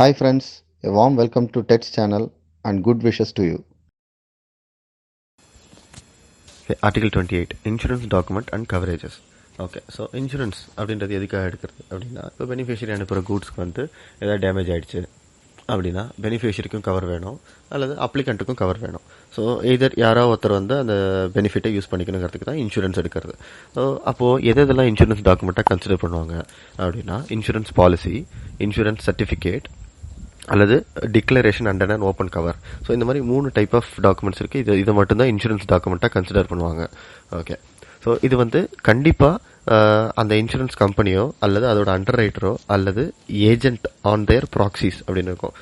Hi friends, a warm welcome to TEDZ channel and good wishes to you. Article-28 Insurance Document and Coverages. Okay, so insurance அப்படின்றது எதுக்காக எடுக்கிறது அப்படின்னா, இப்போ beneficiary அனுப்புகிற கூட்ஸ்க்கு வந்து ஏதாவது டேமேஜ் ஆகிடுச்சு அப்படின்னா பெனிஃபிஷரிக்கும் கவர் வேணும் அல்லது அப்ளிகண்ட்டுக்கும் கவர் வேணும். ஸோ எதர் யாரோ ஒருத்தர் வந்து அந்த பெனிஃபிட்டை யூஸ் பண்ணிக்கணுங்கிறதுக்கு தான் இன்சூரன்ஸ் எடுக்கிறது. ஸோ அப்போது எதெல்லாம் இன்சூரன்ஸ் டாக்குமெண்ட்டாக கன்சிடர் பண்ணுவாங்க அப்படின்னா, இன்சூரன்ஸ் பாலிசி, இன்சூரன்ஸ் சர்டிஃபிகேட் அல்லது declaration under and open cover. So இந்த மாதிரி 3 டைப் ஆஃப் டாக்குமெண்ட்ஸ் இருக்குது. இதை மட்டும்தான் இன்சூரன்ஸ் டாக்குமெண்ட்டாக கன்சிடர் பண்ணுவாங்க. ஓகே, ஸோ இது வந்து கண்டிப்பாக அந்த இன்சூரன்ஸ் கம்பெனியோ அல்லது அதோட அண்டர் ரைட்டரோ அல்லது ஏஜென்ட் ஆன் தேர் ப்ராக்சிஸ் அப்படின்னு இருக்கும்.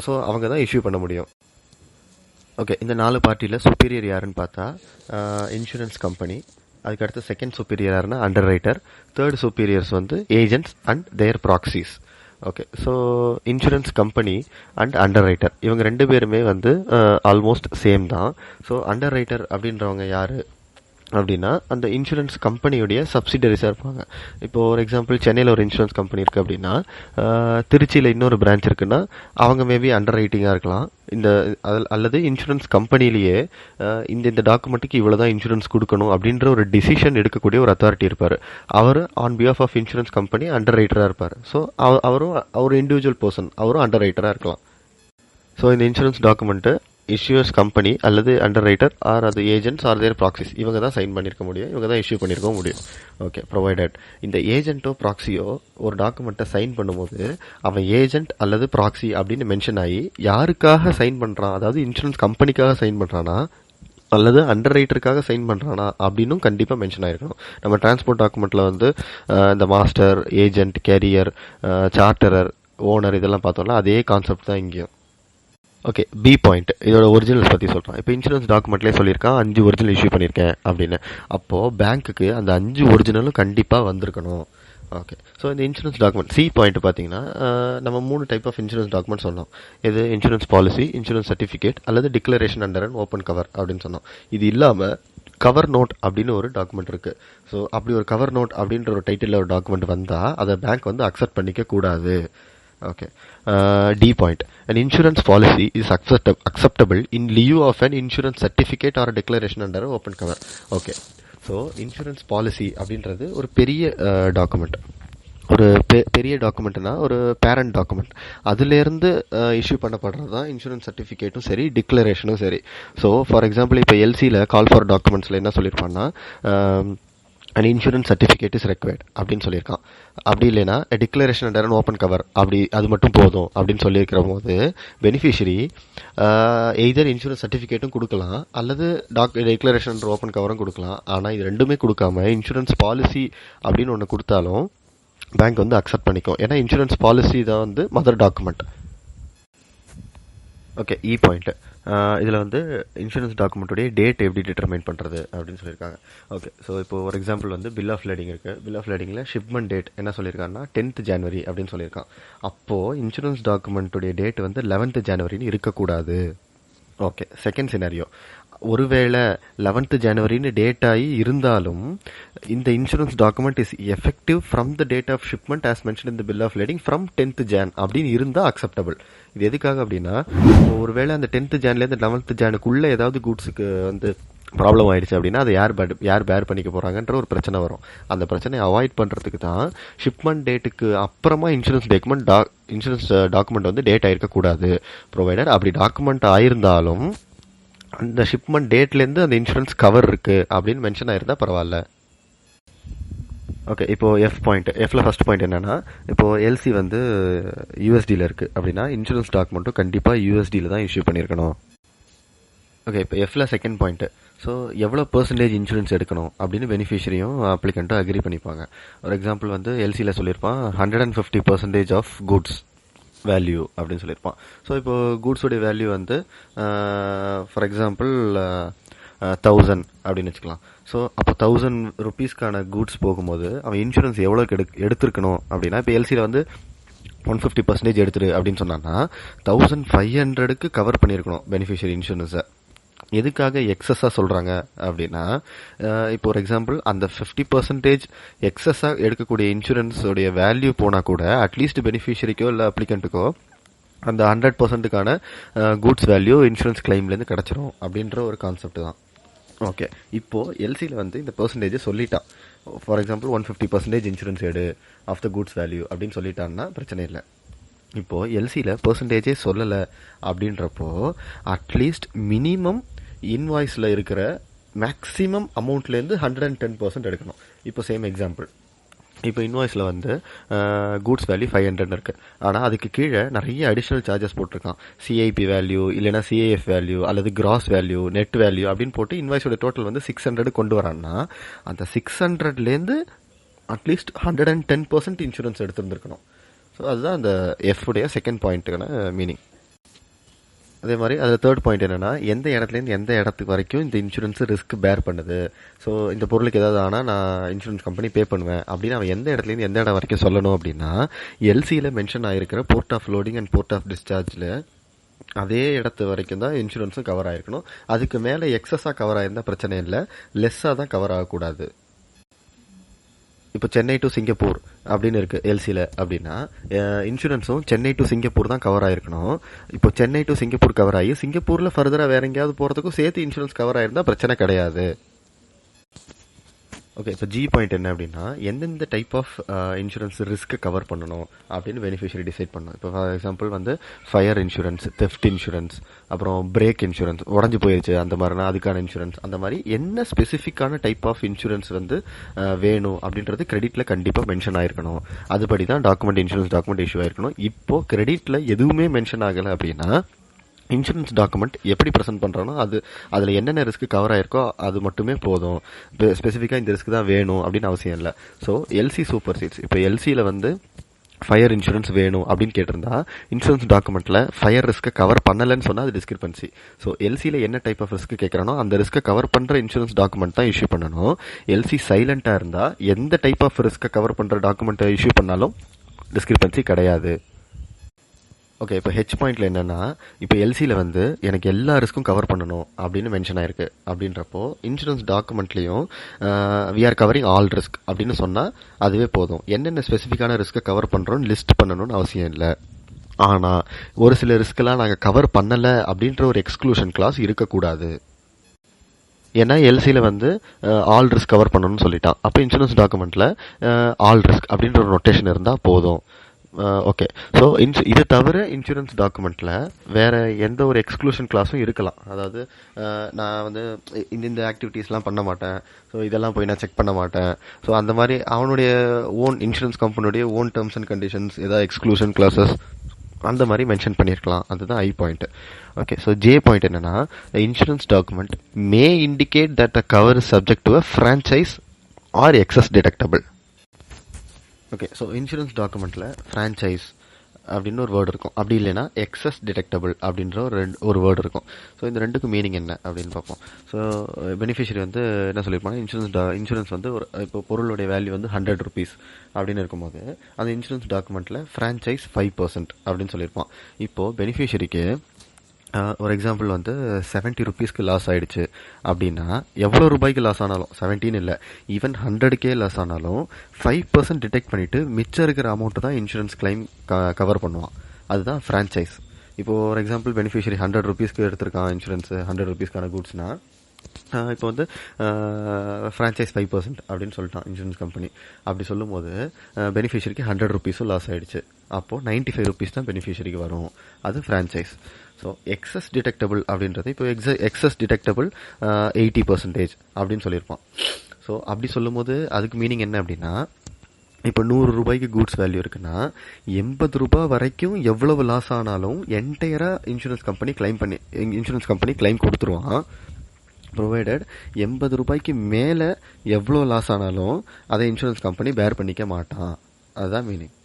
ஸோ அவங்க தான் இஷ்யூ பண்ண முடியும். ஓகே, இந்த 4 பார்ட்டியில் சுப்பீரியர் யாருன்னு பார்த்தா இன்சூரன்ஸ் கம்பெனி, அதுக்கடுத்து செகண்ட் சுப்பீரியர் யாருன்னா அண்டர் ரைட்டர், தேர்ட் சுப்பீரியர்ஸ் வந்து agents and their proxies. Okay, so insurance company and underwriter இவங்க 2 பேருமே வந்து ஆல்மோஸ்ட் சேம் தான். ஸோ அண்டர் ரைட்டர் அப்படின்றவங்க யார் அப்படின்னா, அந்த இன்சூரன்ஸ் கம்பெனியுடைய சப்சிடரிஸாக இருப்பாங்க. இப்போது ஒரு எக்ஸாம்பிள், சென்னையில் ஒரு இன்சூரன்ஸ் கம்பெனி இருக்குது அப்படின்னா, திருச்சியில் இன்னொரு பிரான்ச் இருக்குன்னா அவங்க மேபி அண்டர் ரைட்டிங்காக இருக்கலாம். அல்லது இன்சூரன்ஸ் கம்பெனிலேயே இந்த டாக்குமெண்ட்டுக்கு இவ்வளோ தான் இன்சூரன்ஸ் கொடுக்கணும் அப்படின்ற ஒரு டிசிஷன் எடுக்கக்கூடிய ஒரு அத்தாரிட்டி இருப்பார். அவர் on behalf of insurance company அண்டர் ரைட்டராக இருப்பார். ஸோ அவர் இண்டிவிஜுவல் பர்சன், அவரும் அண்டர் ரைட்டராக இருக்கலாம். ஸோ இந்த இன்சூரன்ஸ் டாக்குமெண்ட்டு இஷ்யூஸ் கம்பெனி அல்லது அண்டர் ரைட்டர் ஆர் அது ஏஜென்ட்ஸ் ஆர் தேர் ப்ராக்சிஸ் இவங்க தான் சைன் பண்ணியிருக்க முடியும், இவங்க தான் இஷ்யூ பண்ணியிருக்க முடியும். ஓகே, ப்ரொவைடட் இந்த ஏஜென்ட்டோ ப்ராக்சியோ ஒரு டாக்குமெண்ட்டை சைன் பண்ணும்போது அவன் ஏஜென்ட் அல்லது ப்ராக்சி அப்படின்னு மென்ஷன் ஆகி யாருக்காக சைன் பண்ணுறான், அதாவது இன்சூரன்ஸ் கம்பெனிக்காக சைன் பண்ணுறானா அல்லது அண்டர் ரைட்டருக்காக சைன் பண்ணுறானா அப்படின்னும் கண்டிப்பாக மென்ஷன் ஆகிருக்கணும். நம்ம டிரான்ஸ்போர்ட் டாக்குமெண்ட்டில் வந்து இந்த மாஸ்டர், ஏஜென்ட், கேரியர், சார்ட்டரர், ஓனர் இதெல்லாம் பார்த்தோம்னா அதே கான்செப்ட் தான் இங்கேயும். ஓகே, பி பாயிண்ட் இதோட ஒரிஜினல்ஸ் பற்றி சொல்கிறோம். இப்போ இன்சூரன்ஸ் டாக்குமெண்ட்லேயே சொல்லியிருக்கான் 5 ஒரிஜினல் இஷ்யூ பண்ணியிருக்கேன் அப்படின்னு. அப்போது பேங்க்குக்கு அந்த 5 ஒரிஜினலும் கண்டிப்பாக வந்திருக்கணும். ஓகே, ஸோ இந்த இன்சூரன்ஸ் டாக்குமெண்ட் சி பாயிண்ட் பார்த்தீங்கன்னா, நம்ம 3 டைப் ஆஃப் இன்சூரன்ஸ் டாக்குமெண்ட் சொன்னோம். இது இன்சூரன்ஸ் பாலிசி, இன்சூரன்ஸ் சர்டிஃபிகேட் அல்லது declaration under and open cover அப்படின்னு சொன்னோம். இது இல்லாமல் கவர் நோட் அப்படின்னு ஒரு டாக்குமெண்ட் இருக்குது. ஸோ அப்படி ஒரு கவர் நோட் அப்படின்ற ஒரு டைட்டில் ஒரு டாக்குமெண்ட் வந்தால் அதை பேங்க் வந்து அக்செப்ட் பண்ணிக்க கூடாது. Okay. D point. An insurance policy is acceptable in lieu of an insurance certificate or a declaration under open cover. Okay. So, insurance policy அப்படின்றது ஒரு பெரிய டாக்குமெண்ட். ஒரு பெரிய டாக்குமெண்ட்னா ஒரு பேரண்ட் டாக்குமெண்ட். அதுலேருந்து இஷ்யூ பண்ணப்படுறது தான் இன்சூரன்ஸ் சர்டிஃபிகேட்டும் சரி, டிக்ளரேஷனும் சரி. ஸோ ஃபார் எக்ஸாம்பிள், இப்போ எல்சியில் கால் ஃபார் டாக்குமெண்ட்ஸில் என்ன சொல்லியிருப்பான்னா, and insurance certificate is required அப்படின்னு சொல்லியிருக்கான். அப்படி இல்லைன்னா declaration under and open cover அப்படி அது மட்டும் போதும் அப்படின்னு சொல்லியிருக்கிற போது பெனிஃபிஷரி எய்தர் இன்சூரன்ஸ் சர்டிஃபிகேட்டும் கொடுக்கலாம் அல்லது டிக்ளரேஷன் அண்டர் ஓப்பன் கவரும் கொடுக்கலாம். ஆனால் இது ரெண்டுமே கொடுக்காம இன்சூரன்ஸ் பாலிசி அப்படின்னு ஒன்று கொடுத்தாலும் பேங்க் வந்து அக்செப்ட் பண்ணிக்கும். ஏன்னா இன்சூரன்ஸ் பாலிசி தான் வந்து மதர் டாக்குமெண்ட். ஓகே, இ பாயிண்ட் இதில் வந்து இன்சூரன்ஸ் டாக்குமெண்ட்டுடைய டேட் எப்படி டிட்டர்மைன் பண்ணுறது அப்படின்னு சொல்லியிருக்காங்க. ஓகே, ஸோ இப்போ ஒரு எக்ஸாம்பிள் வந்து பில் ஆஃப் லேடிங் இருக்குது. பில் ஆஃப் லேடிங்கில் ஷிப்மெண்ட் டேட் என்ன சொல்லியிருக்காங்கன்னா 10th January அப்படின்னு சொல்லியிருக்கான். அப்போது இன்சூரன்ஸ் டாக்குமெண்ட்டுடைய டேட் வந்து 11th January இருக்கக்கூடாது. ஓகே, செகண்ட் சினாரியோ, ஒருவேளை 11th January டேட் ஆகி இருந்தாலும் இந்த insurance document is effective from the date of shipment as mention in the bill of lading from 10th Jan அப்படின்னு இருந்தால் அக்செப்டபிள். இது எதுக்காக அப்படின்னா, ஒருவேளை அந்த 10th Janலேருந்து 11th Janக்குள்ளே ஏதாவது கூட்ஸுக்கு வந்து ப்ராப்ளம் ஆயிடுச்சு அப்படின்னா அதை யார் பேர் பண்ணிக்க போகிறாங்கன்ற ஒரு பிரச்சனை வரும். அந்த பிரச்சனையை அவாய்ட் பண்ணுறதுக்கு தான் ஷிப்மெண்ட் டேட்டுக்கு அப்புறமா இன்சூரன்ஸ் டாக்குமெண்ட் வந்து டேட் ஆயிருக்கக்கூடாது. ப்ரொவைடர் அப்படி டாக்குமெண்ட் ஆயிருந்தாலும் அந்த ஷிப்மெண்ட் டேட்லேருந்து அந்த இன்சூரன்ஸ் கவர் இருக்குது அப்படின்னு மென்ஷன் ஆயிருந்தா பரவாயில்ல. ஓகே, இப்போது எஃப் பாயிண்ட், எஃப்ல ஃபர்ஸ்ட் பாயிண்ட் என்னென்னா, இப்போது எல்சி வந்து யூஎஸ்டியில் இருக்குது அப்படின்னா இன்சூரன்ஸ் டாக்குமெண்ட்டும் கண்டிப்பாக யூஎஸ்டியில் தான் இஷ்யூ பண்ணியிருக்கணும். ஓகே, இப்போ எஃப்ல செகண்ட் பாயிண்ட்டு, ஸோ எவ்வளோ % இன்சூரன்ஸ் எடுக்கணும் அப்படின்னு பெனிஃபிஷரியும் அப்ளிகண்ட்டும் அக்ரி பண்ணிப்பாங்க. ஒரு எக்ஸாம்பிள் வந்து எல்சியில் சொல்லியிருப்பான் 150% ஆஃப் குட்ஸ் வேல்யூ அப்படின்னு சொல்லியிருப்பான். ஸோ இப்போ கூட்ஸோடைய வேல்யூ வந்து ஃபார் எக்ஸாம்பிள் 1000 அப்படின்னு வச்சுக்கலாம். ஸோ அப்போ 1000 rupeesக்கான கூட்ஸ் போகும்போது அவன் இன்சூரன்ஸ் எவ்வளோக்கு எடுத்திருக்கணும் அப்படின்னா, இப்போ எல்சியில் வந்து 150% எடுத்துரு அப்படின்னு சொன்னான்னா 1500க்கு கவர் பண்ணியிருக்கணும் பெனிஃபிஷரி இன்சூரன்ஸை. எதுக்காக எக்ஸஸாக சொல்கிறாங்க அப்படின்னா, இப்போ ஒரு எக்ஸாம்பிள் அந்த 50% எக்ஸஸாக எடுக்கக்கூடிய இன்சூரன்ஸோடைய வேல்யூ போனால் கூட அட்லீஸ்ட் பெனிஃபிஷரிக்கோ இல்லை அப்ளிகண்ட்டுக்கோ அந்த 100%க்கான கூட்ஸ் வேல்யூ இன்சூரன்ஸ் கிளைம்லேருந்து கிடச்சிரும் அப்படின்ற ஒரு கான்செப்ட் தான். ஓகே, இப்போது எல்சியில் வந்து இந்த பெர்சன்டேஜை சொல்லிட்டான். ஃபார் எக்ஸாம்பிள் 150% இன்சூரன்ஸ் எடு ஆஃப் த கூட்ஸ் வேல்யூ அப்படின்னு சொல்லிட்டான்னா பிரச்சனை இல்லை. இப்போது எல்சியில் பெர்சன்டேஜே சொல்லலை அப்படின்றப்போ அட்லீஸ்ட் மினிமம் இன்வாய்ஸில் இருக்கிற மேக்ஸிமம் அமௌண்ட்லேருந்து 110% எடுக்கணும். இப்போ சேம் எக்ஸாம்பிள், இப்போ இன்வாய்ஸில் வந்து கூட்ஸ் வேல்யூ 500 இருக்குது. ஆனால் அதுக்கு கீழே நிறைய அடிஷ்னல் சார்ஜஸ் போட்டிருக்கான். சிஐபி வேல்யூ இல்லைனா சிஐஎஃப் வேல்யூ அல்லது கிராஸ் வேல்யூ நெட் வேல்யூ அப்படின்னு போட்டு இன்வாய்ஸோட டோட்டல் வந்து 600 கொண்டு வரான்னா அந்த 600லேருந்து அட்லீஸ்ட் 110% இன்சூரன்ஸ் எடுத்துருந்துருக்கணும். ஸோ அதுதான் அந்த எஃப் உடைய செகண்ட் பாயிண்ட்டுக்கான மீனிங். அதே மாதிரி அதில் தேர்ட் பாயிண்ட் என்னென்னா, எந்த இடத்துலேருந்து எந்த இடத்துக்கு வரைக்கும் இந்த இன்சூரன்ஸ் ரிஸ்க் பேர் பண்ணுது. ஸோ இந்த பொருளுக்கு ஏதாவது ஆனால் நான் இன்சூரன்ஸ் கம்பெனி பே பண்ணுவேன் அப்படின்னு அவன் எந்த இடத்துலேருந்து எந்த இடம் வரைக்கும் சொல்லணும் அப்படின்னா, எல்சியில் மென்ஷன் ஆகிருக்கிற port of loading and port of டிஸ்சார்ஜில் அதே இடத்து வரைக்கும் தான் இன்சூரன்ஸும் கவர் ஆகிருக்கணும். அதுக்கு மேலே எக்ஸஸாக கவர் ஆகிருந்தால் பிரச்சனை இல்லை, லெஸ்ஸாக தான் கவர் ஆகக்கூடாது. இப்போ சென்னை டு சிங்கப்பூர் அப்படின்னு இருக்குது எல்சியில் அப்படின்னா இன்சூரன்ஸும் சென்னை டு சிங்கப்பூர் தான் கவர் ஆகிருக்கணும். இப்போ சென்னை டு சிங்கப்பூர் கவர் ஆகி சிங்கப்பூரில் ஃபர்தராக வேற எங்கேயாவது போகிறதுக்கும் சேர்த்து இன்சூரன்ஸ் கவர் ஆகிருந்தால் பிரச்சனை கிடையாது. ஓகே, இப்போ ஜி பாயிண்ட் என்ன அப்படின்னா, எந்தெந்த type of insurance risk cover பண்ணணும் அப்படின்னு பெனிஃபிஷியரி டிசைட் பண்ணணும். இப்போ ஃபார் எக்ஸாம்பிள் வந்து ஃபயர் இன்சூரன்ஸ், தெஃப்ட் இன்சூரன்ஸ், அப்புறம் பிரேக் இன்சூரன்ஸ், உடஞ்சி போயிடுச்சு அந்த மாதிரினா அதுக்கான இன்சூரன்ஸ், அந்த மாதிரி என்ன ஸ்பெசிஃபிக்கான டைப் ஆஃப் இன்சூரன்ஸ் வந்து வேணும் அப்படின்றது கிரெடிட்டில் கண்டிப்பாக மென்ஷன் ஆயிருக்கணும். அதுபடி தான் இன்சூரன்ஸ் டாக்குமெண்ட் இஷ்யூ ஆயிருக்கணும். இப்போது கிரெடிட்டில் எதுவுமே மென்ஷன் ஆகலை அப்படின்னா இன்சூரன்ஸ் டாக்குமெண்ட் எப்படி ப்ரெசென்ட் பண்ணுறோன்னா அதில் என்னென்ன ரிஸ்க் கவர் ஆயிருக்கோ அது மட்டுமே போதும். ஸ்பெசிஃபிக்காக இந்த ரிஸ்க் தான் வேணும் அப்படின்னு அவசியம் இல்லை. So LC supersedes. இப்போ எல்சியில் வந்து ஃபயர் இன்சூரன்ஸ் வேணும் அப்படின்னு கேட்டிருந்தா இன்சூரன்ஸ் டாக்குமெண்ட்டில் ஃபயர் ரிஸ்க்கை கவர் பண்ணலைன்னு சொன்னால் அது டிஸ்கிரிபன்சி. ஸோ எல்சியில் என்ன டைப் ஆஃப் ரிஸ்க் கேட்குறானோ அந்த ரிஸ்க்கை கவர் பண்ணுற இன்சூரன்ஸ் டாக்குமெண்ட் தான் இஷ்யூ பண்ணணும். எல்சி சைலண்ட்டாக இருந்தால் எந்த டைப் ஆஃப் ரிஸ்க்கை கவர் பண்ணுற டாக்குமெண்ட்டை இஷ்யூ பண்ணாலும் டிஸ்கிரிபன்சி கிடையாது. ஓகே, இப்போ ஹெச் பாயிண்ட்டில் என்னென்னா, இப்போ எல்சியில் வந்து எனக்கு எல்லா ரிஸ்க்கும் கவர் பண்ணணும் அப்படின்னு மென்ஷன் ஆயிருக்கு. அப்படின்றப்போ இன்சூரன்ஸ் டாக்குமெண்ட்லேயும் we are covering all risk அப்படின்னு சொன்னால் அதுவே போதும். என்னென்ன ஸ்பெசிஃபிக்கான ரிஸ்க்கை கவர் பண்ணுறோன்னு லிஸ்ட் பண்ணணும்னு அவசியம் இல்லை. ஆனால் ஒரு சில ரிஸ்க்கெல்லாம் நாங்கள் கவர் பண்ணலை அப்படின்ற ஒரு எக்ஸ்க்ளூஷன் கிளாஸ் இருக்கக்கூடாது. ஏன்னா எல்சியில் வந்து ஆல் ரிஸ்க் கவர் பண்ணணும்னு சொல்லிட்டான். அப்போ இன்சூரன்ஸ் டாக்குமெண்ட்டில் ஆல் ரிஸ்க் அப்படின்ற ஒரு நொட்டேஷன் இருந்தால் போதும். ஓகே, ஸோ இது தவிர இன்சூரன்ஸ் டாக்குமெண்ட்டில் வேறு எந்த ஒரு எக்ஸ்க்ளூஷன் கிளாஸும் இருக்கலாம். அதாவது நான் வந்து இந்த ஆக்டிவிட்டீஸ்லாம் பண்ண மாட்டேன், ஸோ இதெல்லாம் போய் நான் செக் பண்ண மாட்டேன். ஸோ அந்த மாதிரி அவனுடைய ஓன் இன்சூரன்ஸ் கம்பெனியுடைய ஓன் டேர்ம்ஸ் அண்ட் கண்டிஷன்ஸ் ஏதாவது எக்ஸ்க்ளூஷன் கிளாஸஸ் அந்த மாதிரி மென்ஷன் பண்ணியிருக்கலாம். அதுதான் I point. Okay, so J point என்னென்னா, insurance document may indicate that the cover is subject to a franchise or excess deductible. Okay, so insurance டாக்குமெண்ட்டில் franchise அப்படின்னு ஒரு word இருக்கும், அப்படி இல்லைன்னா எக்ஸஸ் டிடெக்டபிள் அப்படின்ற ஒரு வேர்டு இருக்கும். ஸோ இந்த ரெண்டுக்கும் மீனிங் என்ன அப்படின்னு பார்ப்போம். ஸோ பெனிஃபிஷரி வந்து என்ன சொல்லியிருப்பாங்க, இன்சூரன்ஸ் வந்து ஒரு இப்போ பொருளுடைய வேல்யூ வந்து 100 rupees அப்படின்னு இருக்கும்போது அந்த இன்சூரன்ஸ் டாக்குமெண்ட்டில் ஃப்ரான்ச்சைஸ் 5% அப்படின்னு சொல்லியிருப்பான். இப்போது பெனிஃபிஷரிக்கு ஒரு எக்ஸாம்பிள் வந்து 70 rupeesக்கு லாஸ் ஆகிடுச்சு அப்படின்னா எவ்வளோ ரூபாய்க்கு லாஸ் ஆனாலும் 17 இல்லை ஈவன் 100K லாஸ் ஆனாலும் 5% டிடெக்ட் பண்ணிவிட்டு மிச்சம் இருக்கிற அமௌண்ட்டு தான் இன்சூரன்ஸ் கிளைம் கவர் பண்ணுவான். அதுதான் ஃப்ரான்ச்சைஸ். இப்போது ஒரு எக்ஸாம்பிள் பெனிஃபிஷரி 100 rupeesக்கு எடுத்திருக்கான் இன்சூரன்ஸ் 100 rupeesக்கான கூட்ஸ்னால் இப்போ வந்து ஃப்ரான்ச்சைஸ் 5% அப்படின்னு சொல்லிட்டான் இன்சூரன்ஸ் கம்பெனி. அப்படி சொல்லும் போது பெனிஃபிஷரிக்கு 100 rupeesம் லாஸ் ஆகிடுச்சு. அப்போது 95 rupees தான் பெனிஃபிஷரிக்கு வரும். அது ஃப்ரான்ச்சைஸ். ஸோ எக்ஸஸ் டிடெக்டபிள் அப்படின்றது இப்போ எக்ஸஸ் டிடெக்டபிள் 80% அப்படின்னு சொல்லியிருப்பான். ஸோ அப்படி சொல்லும் போது அதுக்கு மீனிங் என்ன அப்படின்னா, இப்போ 100 ரூபாய்க்கு கூட்ஸ் வேல்யூ இருக்குன்னா 80 ரூபாய் வரைக்கும் எவ்வளவு லாஸ் ஆனாலும் என்டையராக இன்சூரன்ஸ் கம்பெனி கிளைம் கொடுத்துருவான். ப்ரொவைடட் 80 ரூபாய்க்கு மேலே எவ்வளோ லாஸ் ஆனாலும் அதை இன்சூரன்ஸ் கம்பெனி பேர் பண்ணிக்க மாட்டான். அதுதான் மீனிங்.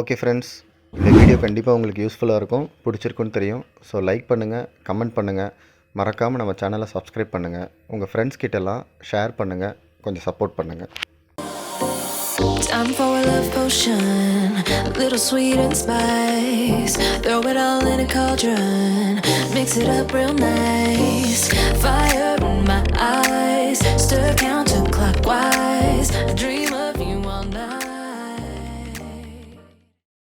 ஓகே ஃப்ரெண்ட்ஸ், இந்த வீடியோ கண்டிப்பாக உங்களுக்கு யூஸ்ஃபுல்லாக இருக்கும், பிடிச்சிருக்குன்னு தெரியும். ஸோ லைக் பண்ணுங்கள், கமெண்ட் பண்ணுங்கள், மறக்காமல் நம்ம சேனலை சப்ஸ்கிரைப் பண்ணுங்கள், உங்கள் ஃப்ரெண்ட்ஸ் கிட்டலாம் ஷேர் பண்ணுங்கள், கொஞ்சம் சப்போர்ட் பண்ணுங்கள். Time for a love potion, a little sweet and spice. Throw it all in a cauldron, mix it up real nice. Fire in my eyes, stir counterclockwise. I dream of you all night.